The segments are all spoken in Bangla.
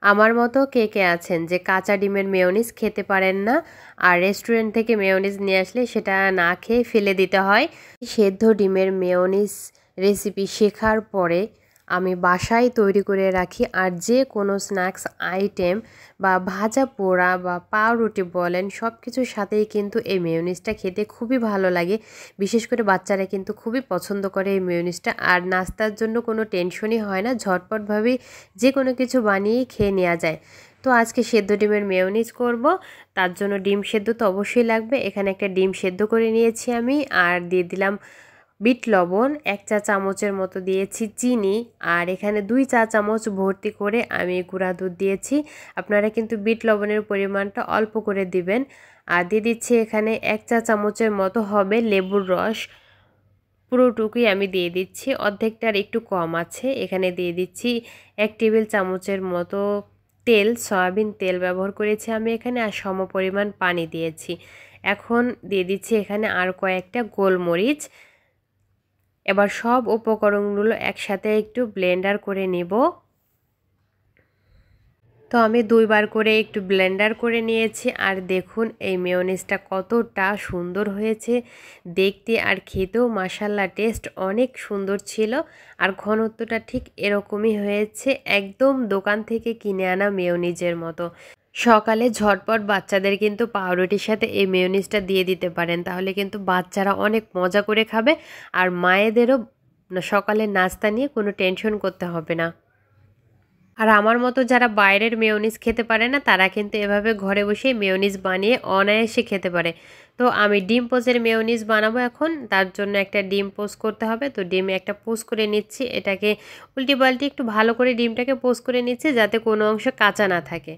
আমার মতো কে কে আছেন যে কাঁচা ডিমের মেয়োনিজ খেতে পারেন না, আর রেস্টুরেন্ট থেকে মেয়োনিজ নিয়ে আসলে সেটা না খেয়ে ফেলে দিতে হয়। সেদ্ধ ডিমের মেয়োনিজ রেসিপি শেখার পরে আমি বাসায় তৈরি করে রাখি। আর যে কোনো স্ন্যাক্স আইটেম বা ভাজা পোড়া বা পাউরুটি বলেন, সব কিছুর সাথেই কিন্তু এই মেয়োনিজটা খেতে খুবই ভালো লাগে। বিশেষ করে বাচ্চারা কিন্তু খুবই পছন্দ করে এই মেয়োনিজটা। আর নাস্তার জন্য কোনো টেনশনই হয় না, ঝটপটভাবেই যে কোনো কিছু বানিয়েই খেয়ে নেওয়া যায়। তো আজকে সেদ্ধ ডিমের মেয়োনিজ করব, তার জন্য ডিম সেদ্ধ তো অবশ্যই লাগবে। এখানে একটা ডিম সেদ্ধ করে নিয়েছি আমি, আর দিয়ে দিলাম বিট লবণ, 1 চা চামচের মতো দিয়েছি চিনি, আর এখানে 2 চা চামচ ভর্তি করে আমি গুঁড়া দুধ দিয়েছি। আপনারা কিন্তু বিট লবণের পরিমাণটা অল্প করে দিবেন। আর দিয়ে দিচ্ছি এখানে 1 চা চামচের মতো হবে লেবুর রস, পুরোটুকুই আমি দিয়ে দিচ্ছি, অর্ধেকটার একটু কম আছে। এখানে দিয়ে দিচ্ছি 1 টেবিল চামচের মতো তেল, সয়াবিন তেল ব্যবহার করেছি আমি এখানে, আর সম পরিমাণ পানি দিয়েছি। এখন দিয়ে দিচ্ছি এখানে আর কয়েকটা গোলমরিচ। এবার সব উপকরণগুলো একসাথে একটু ব্লেন্ডার করে নিব। তো আমি 2 বার করে একটু ব্লেন্ডার করে নিয়েছি। আর দেখুন এই মেয়োনিজটা কতটা সুন্দর হয়েছে দেখতে, আর খেতেও মাশাআল্লাহ টেস্ট অনেক সুন্দর ছিল। আর ঘনত্বটা ঠিক এরকমই হয়েছে, একদম দোকান থেকে কিনে আনা মেয়োনিজের মতো। সকালে ঝটপট বাচ্চাদের কিন্তু পাউরুটির সাথে এই মেয়োনিজটা দিয়ে দিতে পারেন, তাহলে কিন্তু বাচ্চারা অনেক মজা করে খাবে। আর মায়েদেরও সকালের নাস্তা নিয়ে কোনো টেনশন করতে হবে না। আর আমার মতো যারা বাইরের মেয়োনিজ খেতে পারে না, তারা কিন্তু এভাবে ঘরে বসেই মেয়োনিজ বানিয়ে অনায়াসে খেতে পারে। তো আমি ডিম পোচের মেয়োনিজ বানাবো এখন, তার জন্য একটা ডিম পোচ করতে হবে। তো ডিমে একটা পোচ করে নিচ্ছি, এটাকে উল্টি পাল্টি একটু ভালো করে ডিমটাকে পোচ করে নিচ্ছি যাতে কোনো অংশ কাঁচা না থাকে।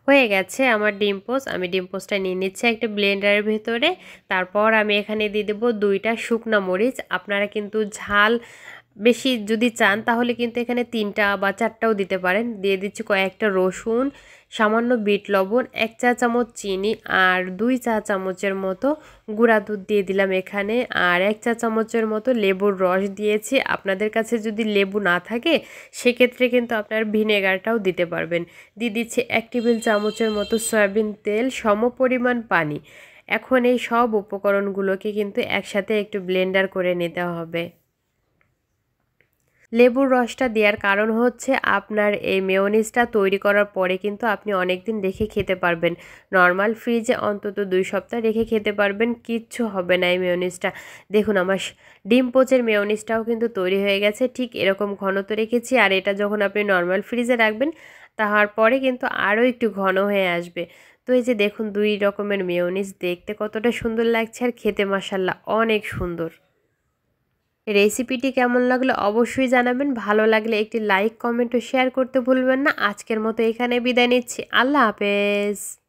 হয়ে গেছে আমার ডিম পোচ। আমি ডিম পোচটা নিয়ে নিচ্ছি একটা ব্লেন্ডারের ভেতরে। তারপর আমি এখানে দিয়ে দেবো 2টা শুকনা মরিচ। আপনারা কিন্তু ঝাল বেশি যদি চান তাহলে কিন্তু এখানে 3টা বা 4টাও দিতে পারেন। দিয়ে দিচ্ছি কয়েকটা রসুন, সামান্য বিট লবণ, 1 চা চামচ চিনি, আর 2 চা চামচের মতো গুঁড়া দুধ দিয়ে দিলাম এখানে, আর 1 চা চামচের মতো লেবুর রস দিয়েছি। আপনাদের কাছে যদি লেবু না থাকে সেক্ষেত্রে কিন্তু আপনার ভিনেগারটাও দিতে পারবেন। দিয়ে দিচ্ছি 1 টেবিল চামচের মতো সয়াবিন তেল, সমপরিমাণ পানি। এখন এই সব উপকরণগুলোকে কিন্তু একসাথে একটু ব্লেন্ডার করে নিতে হবে। লেবুর রসটা দেওয়ার কারণ হচ্ছে আপনার এই মেয়োনিজটা তৈরি করার পরে কিন্তু আপনি অনেক দিন রেখে খেতে পারবেন। নর্মাল ফ্রিজে অন্তত 2 সপ্তাহ রেখে খেতে পারবেন, কিচ্ছু হবে না এই মেয়োনিজটা। দেখুন আমার ডিম পোচের মেয়োনিজটাও কিন্তু তৈরি হয়ে গেছে, ঠিক এরকম ঘনত্ব রেখেছি। আর এটা যখন আপনি নর্মাল ফ্রিজে রাখবেন তারপরে কিন্তু আরও একটু ঘন হয়ে আসবে। তো এই যে দেখুন 2 রকমের মেয়োনিজ দেখতে কতটা সুন্দর লাগছে, আর খেতে মাশাআল্লাহ অনেক সুন্দর। রেসিপিটি কেমন লাগলো অবশ্যই জানাবেন। ভালো লাগলে একটি লাইক, কমেন্ট ও শেয়ার করতে ভুলবেন না। আজকের মতো এখানে বিদায় নিচ্ছি। আল্লাহ হাফেজ।